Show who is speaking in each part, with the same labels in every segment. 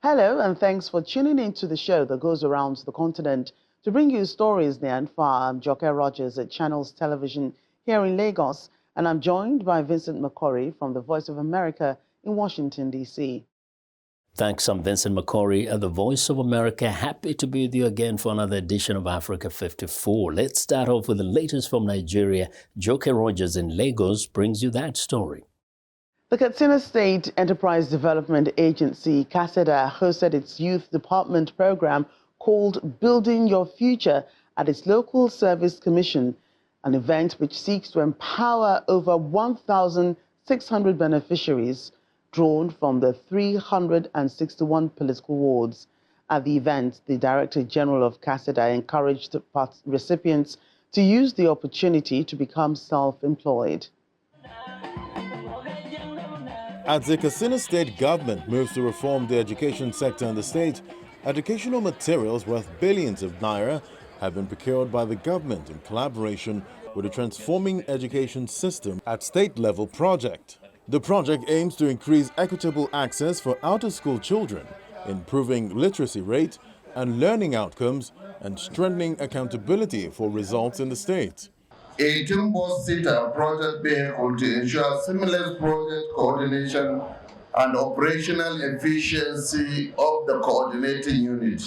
Speaker 1: Hello, and thanks for tuning in to the show that goes around the continent to bring you stories near and far. I'm Joke Rogers at Channels Television here in Lagos, and I'm joined by Vincent McCory from the Voice of America in Washington, D.C.
Speaker 2: Thanks, I'm Vincent McCory at the Voice of America. Happy to be with you again for another edition of Africa 54. Let's start off with the latest from Nigeria. Joke Rogers in Lagos brings you that story.
Speaker 1: The Katsina State Enterprise Development Agency, KASEDA, hosted its youth department program called Building Your Future at its local service commission, an event which seeks to empower over 1,600 beneficiaries drawn from the 361 political wards. At the event, the Director General of KASEDA encouraged recipients to use the opportunity to become self-employed.
Speaker 3: As the Katsina State government moves to reform the education sector in the state, educational materials worth billions of naira have been procured by the government in collaboration with the Transforming Education System at state-level project. The project aims to increase equitable access for out-of-school children, improving literacy rate and learning outcomes, and strengthening accountability for results in the state.
Speaker 4: A team-boss-sitter project vehicle to ensure seamless project coordination and operational efficiency of the coordinating unit.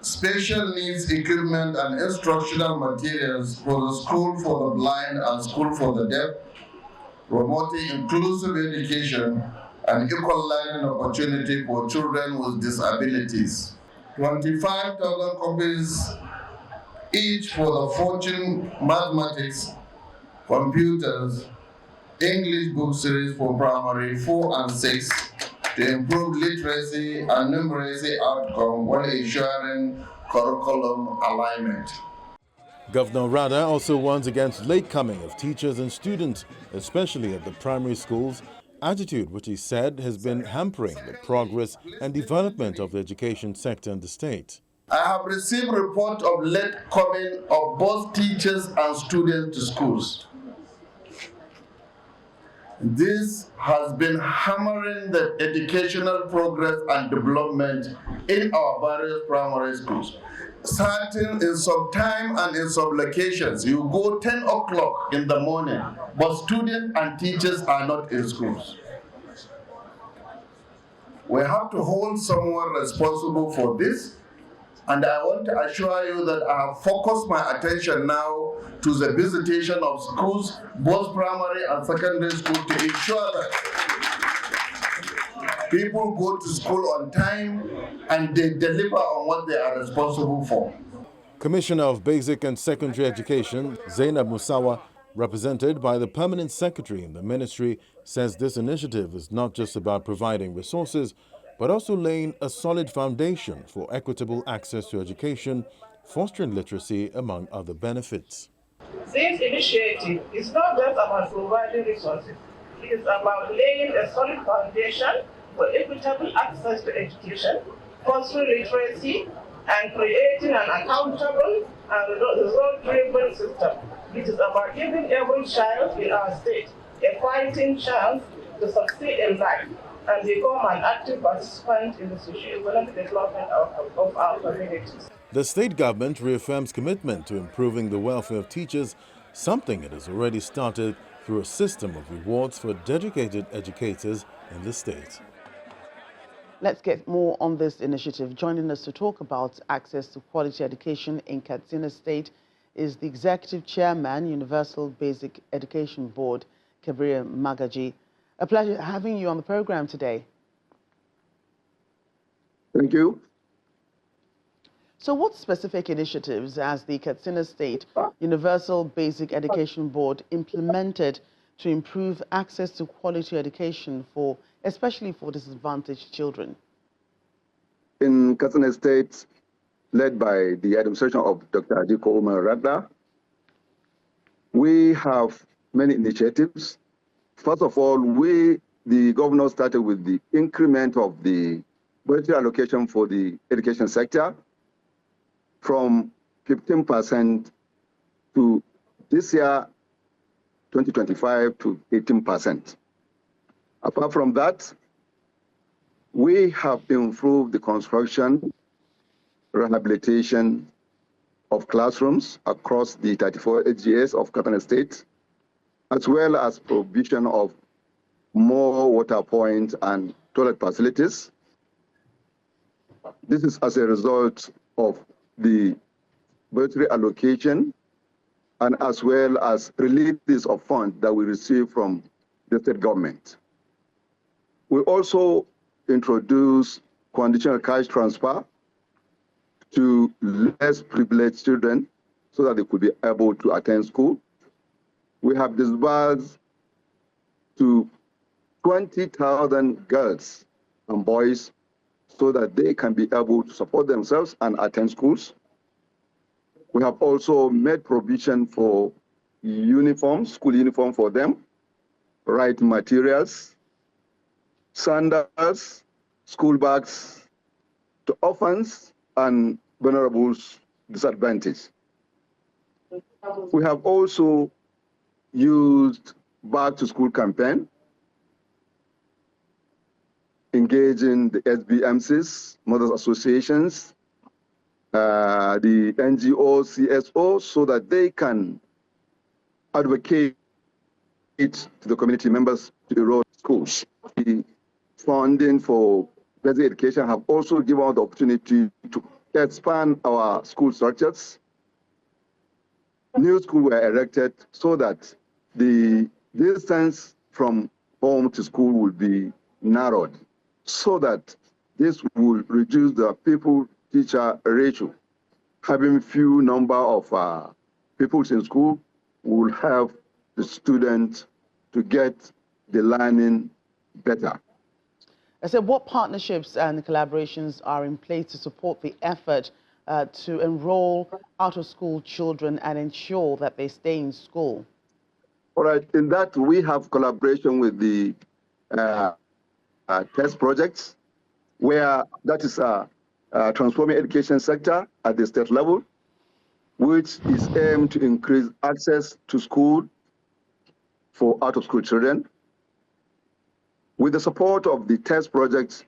Speaker 4: Special needs equipment and instructional materials for the School for the Blind and School for the Deaf, promoting inclusive education and equal learning opportunity for children with disabilities. 25,000 copies each for the Fortune Mathematics, Computers, English book series for primary 4 and 6 to improve literacy and numeracy outcome while ensuring curriculum alignment.
Speaker 3: Governor Rada also warns against late coming of teachers and students, especially at the primary schools, attitude which he said has been hampering the progress and development of the education sector in the state.
Speaker 4: I have received reports of late coming of both teachers and students to schools. This has been hammering the educational progress and development in our various primary schools. Starting in some time and in some locations, you go 10 o'clock in the morning, but students and teachers are not in schools. We have to hold someone responsible for this. And I want to assure you that I have focused my attention now to the visitation of schools, both primary and secondary school, to ensure that people go to school on time and they deliver on what they are responsible for.
Speaker 3: Commissioner of Basic and Secondary Education, Zainab Musawa, represented by the Permanent Secretary in the Ministry, says this initiative is not just about providing resources, but also laying a solid foundation for equitable access to education, fostering literacy, among other benefits.
Speaker 5: This initiative is not just about providing resources. It is about laying a solid foundation for equitable access to education, fostering literacy, and creating an accountable and result-driven system. It is about giving every child in our state a fighting chance to succeed in life and become an active participant in the socio-economic development of our communities.
Speaker 3: The state government reaffirms commitment to improving the welfare of teachers, something it has already started through a system of rewards for dedicated educators in the state.
Speaker 1: Let's get more on this initiative. Joining us to talk about access to quality education in Katsina State is the Executive Chairman, Universal Basic Education Board, Kabir Magaji. A pleasure having you on the program today.
Speaker 6: Thank you.
Speaker 1: So what specific initiatives has the Katsina State Universal Basic Education Board implemented to improve access to quality education especially for disadvantaged children?
Speaker 6: In Katsina State, led by the administration of Dr. Adiko Umar Radda, we have many initiatives. First of all, the governor started with the increment of the budget allocation for the education sector from 15% to this year, 2025, to 18%. Apart from that, We have improved the construction, rehabilitation of classrooms across the 34 HGAs of Katana State, as well as provision of more water points and toilet facilities. This is as a result of the budgetary allocation and as well as releases of funds that we receive from the state government. We also introduce conditional cash transfer to less privileged children so that they could be able to attend school. We have disbursed to 20,000 girls and boys so that they can be able to support themselves and attend schools. We have also made provision for uniforms, school uniform for them, writing materials, sandals, school bags to orphans and vulnerable disadvantaged. We have also used back to school campaign, engaging the SBMCs, mothers associations, the NGO, CSO, so that they can advocate to the community members to enroll in schools. The funding for basic education have also given us the opportunity to expand our school structures. New schools were erected so that the distance from home to school will be narrowed, so that this will reduce the pupil-teacher ratio. Having few number of people in school will help the students to get the learning better.
Speaker 1: I said, what partnerships and collaborations are in place to support the effort to enroll out-of-school children and ensure that they stay in school?
Speaker 6: All right, in that we have collaboration with the test projects, where that is transforming education sector at the state level, which is aimed to increase access to school for out-of-school children. With the support of the test projects,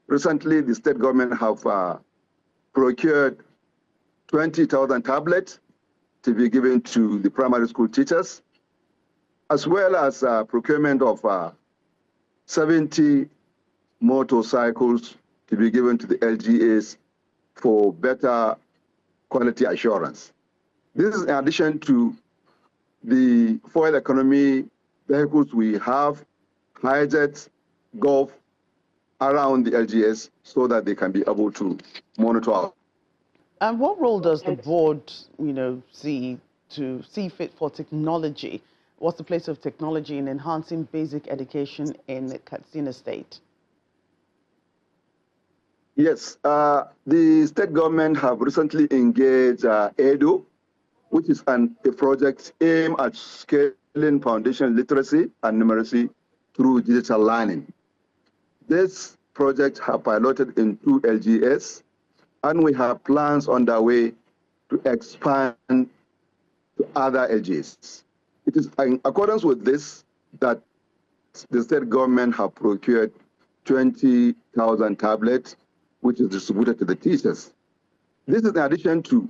Speaker 6: recently the state government have procured 20,000 tablets to be given to the primary school teachers, as well as procurement of 70 motorcycles to be given to the LGAs for better quality assurance. This is in addition to the foil economy vehicles we have, highjets, golf around the LGS so that they can be able to monitor.
Speaker 1: And what role does the board, see fit for technology? What's the place of technology in enhancing basic education in Katsina State?
Speaker 6: Yes, the state government have recently engaged EDU, which is a project aimed at scaling foundation literacy and numeracy through digital learning. This project have piloted in 2 LGS, and we have plans underway to expand to other LGS. It is in accordance with this that the state government have procured 20,000 tablets, which is distributed to the teachers. This is in addition to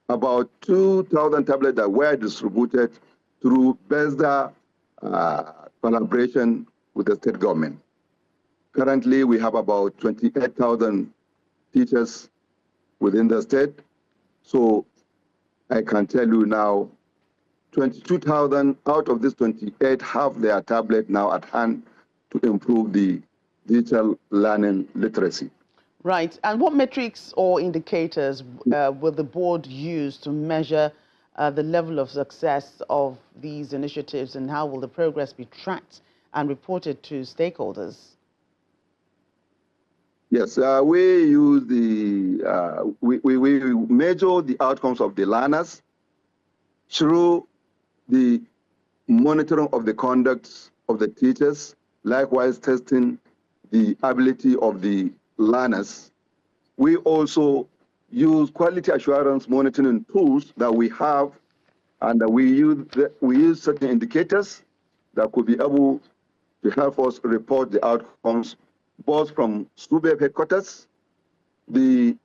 Speaker 6: about 2,000 tablets that were distributed through BESDA collaboration with the state government. Currently, we have about 28,000 teachers within the state. So I can tell you now, 22,000 out of these 28 have their tablet now at hand to improve the digital learning literacy.
Speaker 1: Right. And what metrics or indicators will the board use to measure the level of success of these initiatives, and how will the progress be tracked and reported to stakeholders?
Speaker 6: Yes, we use we measure the outcomes of the learners through the monitoring of the conduct of the teachers, likewise testing the ability of the learners. We also use quality assurance monitoring tools that we have, and we use certain indicators that could be able to help us report the outcomes both from School Babe headquarters, the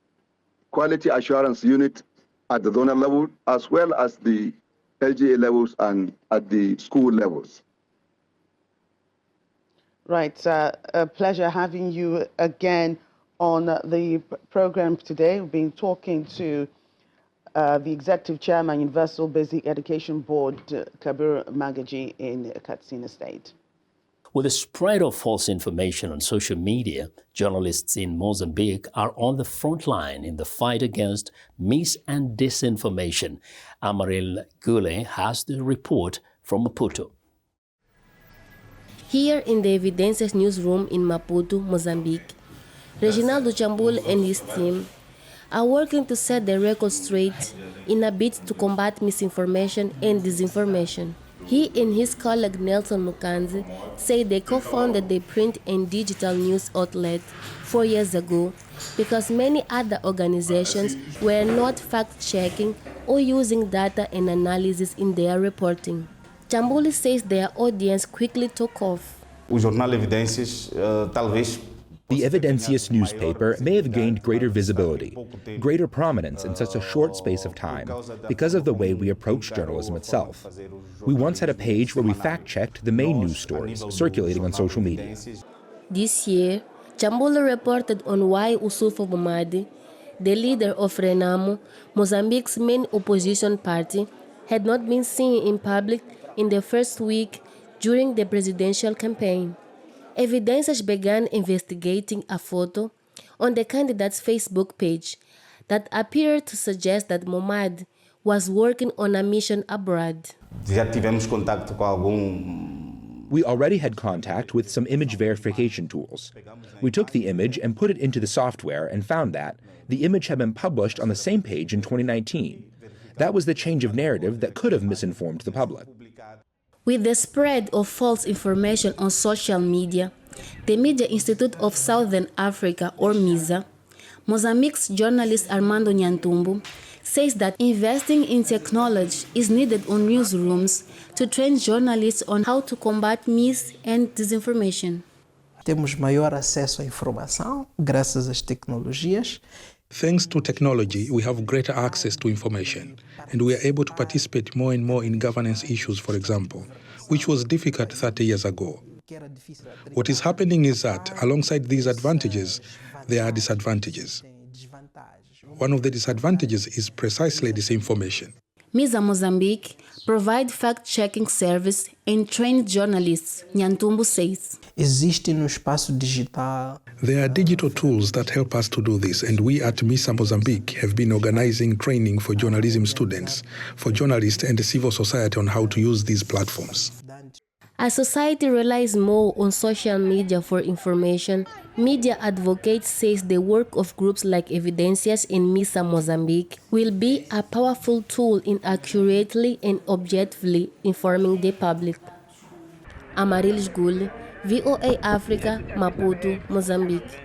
Speaker 6: Quality Assurance Unit at the zonal level, as well as the LGA levels and at the school levels.
Speaker 1: Right, a pleasure having you again on the program today. We've been talking to the Executive Chairman, Universal Basic Education Board, Kabir Magaji in Katsina State.
Speaker 2: With the spread of false information on social media, journalists in Mozambique are on the front line in the fight against mis- and disinformation. Amaril Gule has the report from Maputo.
Speaker 7: Here in the Evidências newsroom in Maputo, Mozambique, Reginaldo Chambul and his team are working to set the record straight in a bid to combat misinformation and disinformation. He and his colleague Nelson Mukanzi say they co-founded the print and digital news outlet 4 years ago because many other organizations were not fact-checking or using data and analysis in their reporting. Chambuli says their audience quickly took off.
Speaker 8: O jornal Evidências, talvez.
Speaker 9: The Evidências newspaper may have gained greater visibility, greater prominence in such a short space of time because of the way we approach journalism itself. We once had a page where we fact-checked the main news stories circulating on social media.
Speaker 7: This year, Chambula reported on why Usufo Momadi, the leader of Renamo, Mozambique's main opposition party, had not been seen in public in the first week during the presidential campaign. Evidências began investigating a photo on the candidate's Facebook page that appeared to suggest that Momad was working on a mission abroad.
Speaker 8: Já tivemos contacto com
Speaker 9: We already had contact with some image verification tools. We took the image and put it into the software and found that the image had been published on the same page in 2019. That was the change of narrative that could have misinformed the public.
Speaker 7: With the spread of false information on social media, the Media Institute of Southern Africa, or MISA, Mozambique's journalist Armando Nhantumbo, says that investing in technology is needed on newsrooms to train journalists on how to combat mis- and disinformation.
Speaker 10: Temos maior acesso à informação graças às tecnologias.
Speaker 11: Thanks to technology, we have greater access to information, and we are able to participate more and more in governance issues, for example, which was difficult 30 years ago. What is happening is that, alongside these advantages, there are disadvantages. One of the disadvantages is precisely disinformation.
Speaker 7: MISA Mozambique provide fact-checking service and trained journalists, Nhantumbo says.
Speaker 10: Existe no espaço digital.
Speaker 11: There are digital tools that help us to do this, and we at MISA Mozambique have been organizing training for journalism students, for journalists and civil society on how to use these platforms.
Speaker 7: As society relies more on social media for information, media advocates says the work of groups like Evidências in MISA Mozambique will be a powerful tool in accurately and objectively informing the public. Amarilis Gule, VOA Africa, Maputo, Mozambique.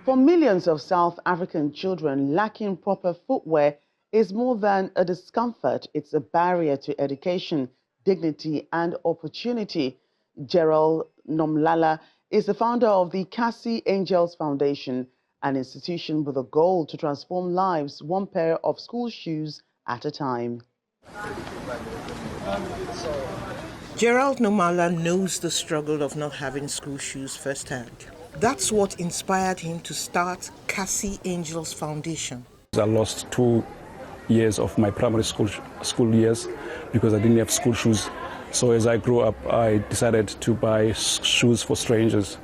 Speaker 1: For millions of South African children, lacking proper footwear is more than a discomfort. It's a barrier to education, dignity and opportunity. Gerald Nomlala is the founder of the Cassie Angels Foundation, an institution with a goal to transform lives one pair of school shoes at a time.
Speaker 10: Gerald Nomala knows the struggle of not having school shoes firsthand. That's what inspired him to start Cassie Angels Foundation.
Speaker 12: I lost 2 years of my primary school years because I didn't have school shoes. So as I grew up, I decided to buy shoes for strangers,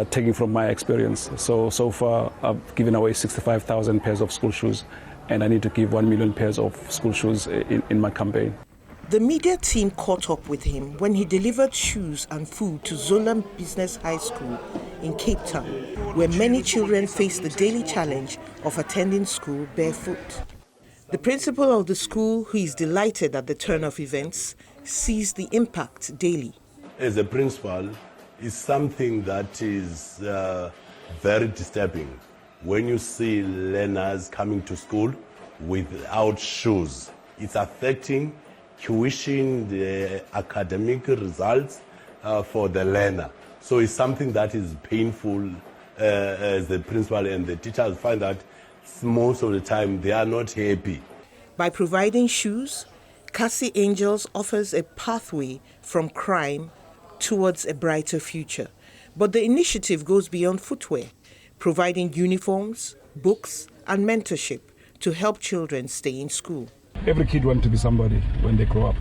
Speaker 12: taking from my experience. So far, I've given away 65,000 pairs of school shoes, and I need to give 1 million pairs of school shoes in my campaign.
Speaker 10: The media team caught up with him when he delivered shoes and food to Zolam Business High School in Cape Town, where many children face the daily challenge of attending school barefoot. The principal of the school, who is delighted at the turn of events, sees the impact daily.
Speaker 13: As a principal, it's something that is very disturbing when you see learners coming to school without shoes. It's affecting tuition, the academic results for the learner. So it's something that is painful as the principal and the teachers find that most of the time they are not happy.
Speaker 10: By providing shoes, Cassie Angels offers a pathway from crime towards a brighter future. But the initiative goes beyond footwear, providing uniforms, books, and mentorship to help children stay in school.
Speaker 12: Every kid wants to be somebody when they grow up.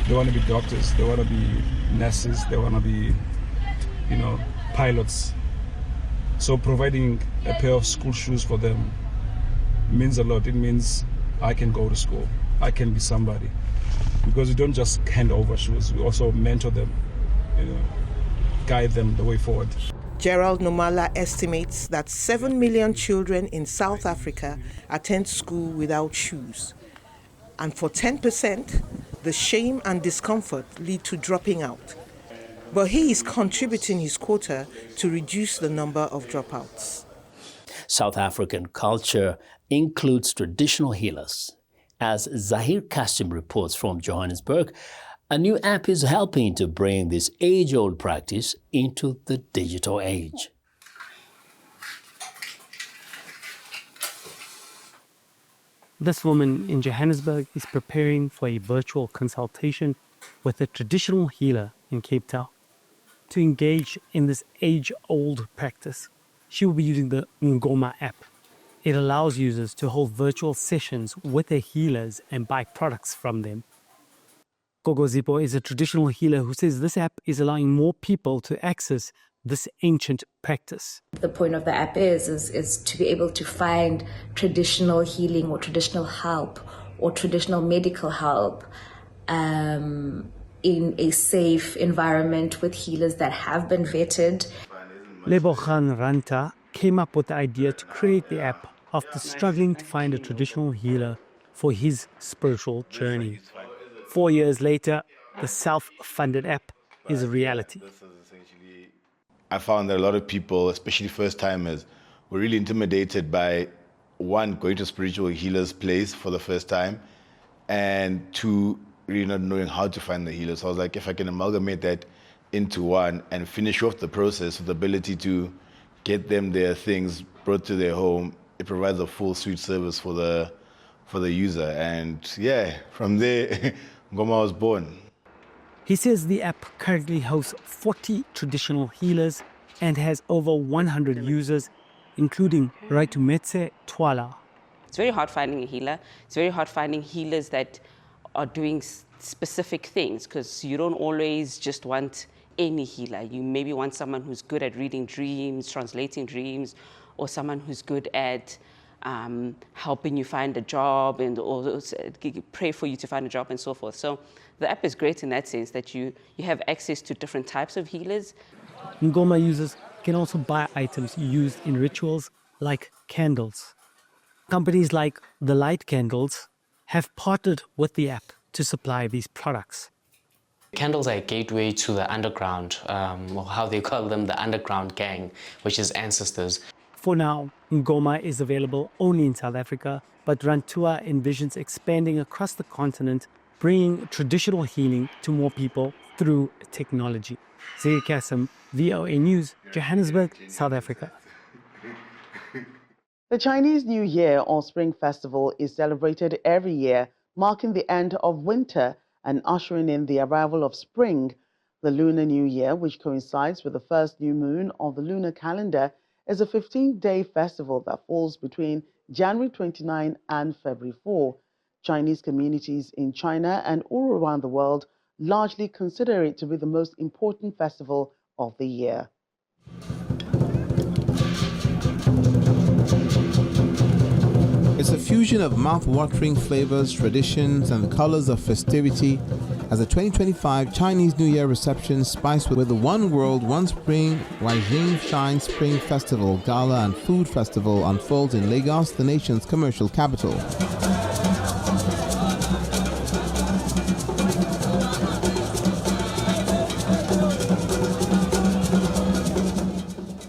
Speaker 12: They want to be doctors, they want to be nurses, they want to be, pilots. So providing a pair of school shoes for them means a lot. It means I can go to school, I can be somebody. Because we don't just hand over shoes, we also mentor them, guide them the way forward.
Speaker 10: Gerald Nomala estimates that 7 million children in South Africa attend school without shoes. And for 10%, the shame and discomfort lead to dropping out. But he is contributing his quota to reduce the number of dropouts.
Speaker 2: South African culture includes traditional healers. As Zahir Kasim reports from Johannesburg, a new app is helping to bring this age-old practice into the digital age.
Speaker 14: This woman in Johannesburg is preparing for a virtual consultation with a traditional healer in Cape Town. To engage in this age-old practice, she will be using the Ngoma app. It allows users to hold virtual sessions with their healers and buy products from them. Gogo Zipo is a traditional healer who says this app is allowing more people to access this ancient practice.
Speaker 15: The point of the app is to be able to find traditional healing or traditional help or traditional medical help in a safe environment with healers that have been vetted.
Speaker 14: Lebokhan Ranta came up with the idea to create the app after struggling to find a traditional healer for his spiritual journey. 4 years later, the self-funded app is a reality.
Speaker 16: I found that a lot of people, especially first-timers, were really intimidated by, one, going to a spiritual healer's place for the first time, and two, really not knowing how to find the healer. So I was like, if I can amalgamate that into one and finish off the process with the ability to get them their things brought to their home, it provides a full suite service for the user. And yeah, from there, Ngoma was born.
Speaker 14: He says the app currently hosts 40 traditional healers and has over 100 users, including Raitumetse Twala.
Speaker 17: It's very hard finding a healer. It's very hard finding healers that are doing specific things, because you don't always just want any healer. You maybe want someone who's good at reading dreams, translating dreams, or someone who's good at helping you find a job and pray for you to find a job and so forth. So the app is great in that sense, that you have access to different types of healers.
Speaker 14: Ngoma users can also buy items used in rituals like candles. Companies like The Light Candles have partnered with the app to supply these products.
Speaker 18: Candles are a gateway to the underground, or how they call them, the underground gang, which is ancestors.
Speaker 14: For now, Ngoma is available only in South Africa, but Rantua envisions expanding across the continent, bringing traditional healing to more people through technology. Zahir Kasim, VOA News, Johannesburg, South Africa.
Speaker 1: The Chinese New Year or Spring Festival is celebrated every year, marking the end of winter and ushering in the arrival of spring. The Lunar New Year, which coincides with the first new moon of the lunar calendar, is a 15-day festival that falls between January 29 and February 4. Chinese communities in China and all around the world largely consider it to be the most important festival of the year.
Speaker 19: It's a fusion of mouth-watering flavors, traditions, and the colors of festivity as the 2025 Chinese New Year reception spiced with the One World, One Spring Waijing Shine Spring Festival, Gala and Food Festival unfolds in Lagos, the nation's commercial capital.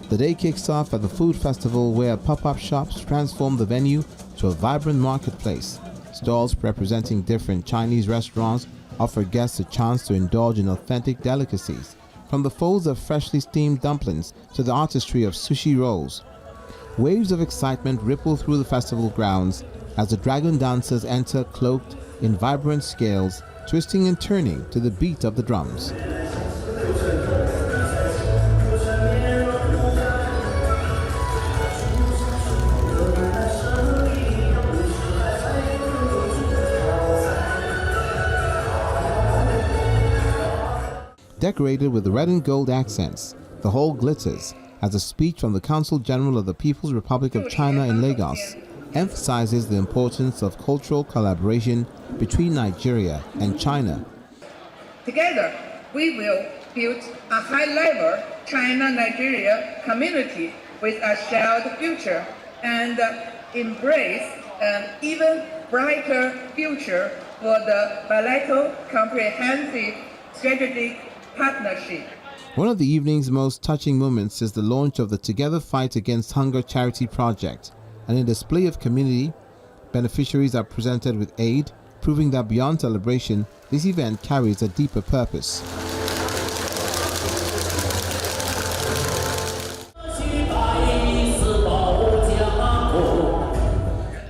Speaker 19: The day kicks off at the food festival, where pop-up shops transform the venue to a vibrant marketplace. Stalls representing different Chinese restaurants offer guests a chance to indulge in authentic delicacies. from the folds of freshly steamed dumplings to the artistry of sushi rolls. Waves of excitement ripple through the festival grounds as the dragon dancers enter cloaked in vibrant scales, twisting and turning to the beat of the drums. Decorated with red and gold accents, the whole glitters as a speech from the Consul General of the People's Republic of China in Lagos emphasizes the importance of cultural collaboration between Nigeria and China.
Speaker 5: Together, we will build a high-level China-Nigeria community with a shared future and embrace an even brighter future for the bilateral comprehensive strategic partnership.
Speaker 19: One of the evening's most touching moments is the launch of the Together Fight Against Hunger charity project, and in display of community, beneficiaries are presented with aid, proving that beyond celebration, this event carries a deeper purpose.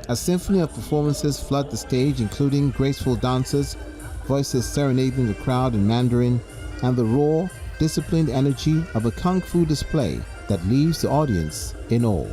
Speaker 19: A symphony of performances flood the stage, including graceful dancers, voices serenading the crowd in Mandarin, and the raw, disciplined energy of a kung fu display that leaves the audience in awe.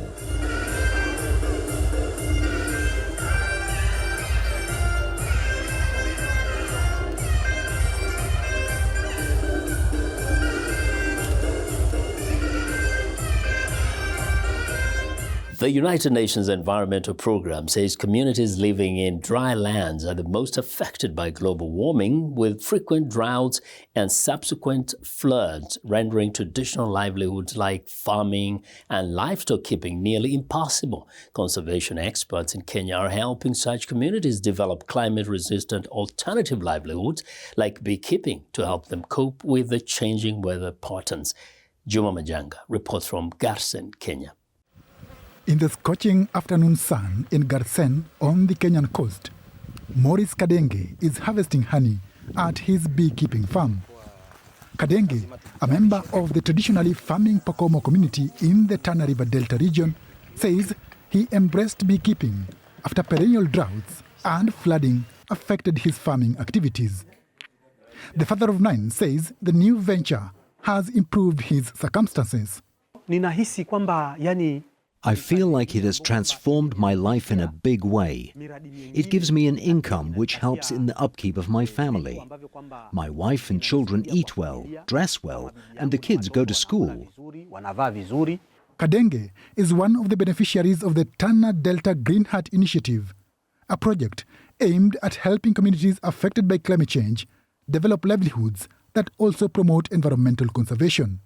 Speaker 2: The United Nations Environmental Programme says communities living in dry lands are the most affected by global warming, with frequent droughts and subsequent floods rendering traditional livelihoods like farming and livestock keeping nearly impossible. Conservation experts in Kenya are helping such communities develop climate-resistant alternative livelihoods like beekeeping to help them cope with the changing weather patterns. Juma Majanga reports from Garsen, Kenya.
Speaker 20: In the scorching afternoon sun in Garsen on the Kenyan coast, Maurice Kadenge is harvesting honey at his beekeeping farm. Kadenge, a member of the traditionally farming Pokomo community in the Tana River Delta region, says he embraced beekeeping after perennial droughts and flooding affected his farming activities. The father of 9 says the new venture has improved his circumstances.
Speaker 21: Ninahisi kwamba
Speaker 22: I feel like it has transformed my life in a big way. It gives me an income which helps in the upkeep of my family. My wife and children eat well, dress well, and the kids go to school.
Speaker 20: Kadenge is one of the beneficiaries of the Tana Delta Green Heart Initiative, a project aimed at helping communities affected by climate change develop livelihoods that also promote environmental conservation.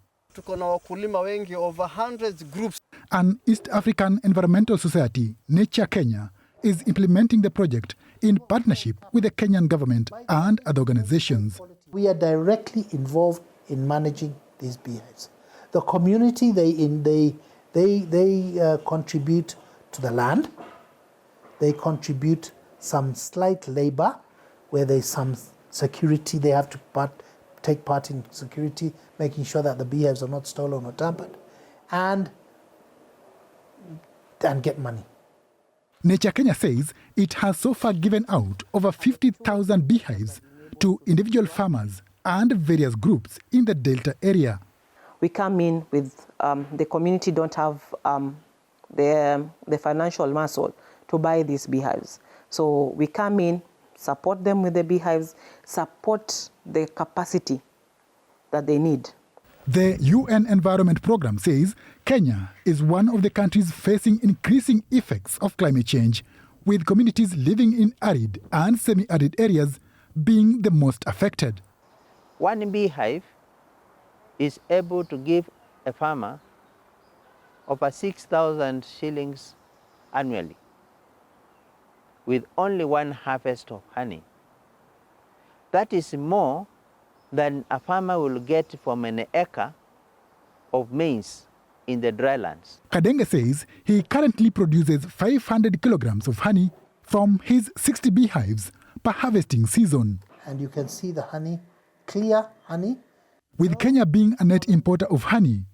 Speaker 21: over hundreds groups.
Speaker 20: An East African environmental society, Nature Kenya, is implementing the project in partnership with the Kenyan government and other organizations.
Speaker 21: We are directly involved in managing these beehives. The community, they contribute to the land. They contribute some slight labor, where there's some security. They have to take part in security, making sure that the beehives are not stolen or tampered, and get money.
Speaker 20: Nature Kenya says it has so far given out over 50,000 beehives to individual farmers and various groups in the Delta area.
Speaker 23: We come in with the community don't have the financial muscle to buy these beehives. So we come in, support them with the beehives, support the capacity that they need.
Speaker 20: The UN Environment Programme says Kenya is one of the countries facing increasing effects of climate change, with communities living in arid and semi-arid areas being the most affected.
Speaker 24: One beehive is able to give a farmer over 6,000 shillings annually with only one harvest of honey. That is more than a farmer will get from an acre of maize in the drylands.
Speaker 20: Kadenge says he currently produces 500 kilograms of honey from his 60 beehives per harvesting season.
Speaker 21: And you can see the honey, clear honey.
Speaker 20: With Kenya being a net importer of honey,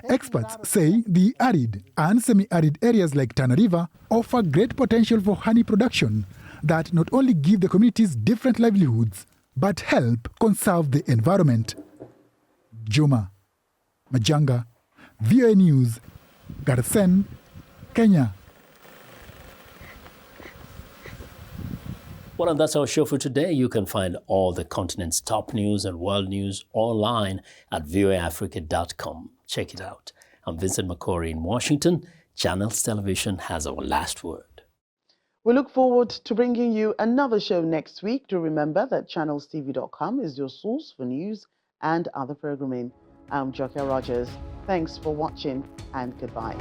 Speaker 20: experts say the arid and semi-arid areas like Tana River offer great potential for honey production that not only give the communities different livelihoods, but help conserve the environment. Juma Majanga, VOA News, Garsen, Kenya.
Speaker 2: Well, and that's our show for today. You can find all the continent's top news and world news online at voaafrica.com. Check it out. I'm Vincent McCory in Washington. Channels Television has our last word.
Speaker 1: We look forward to bringing you another show next week. Do remember that channelstv.com is your source for news and other programming. I'm Jokia Rogers. Thanks for watching and goodbye.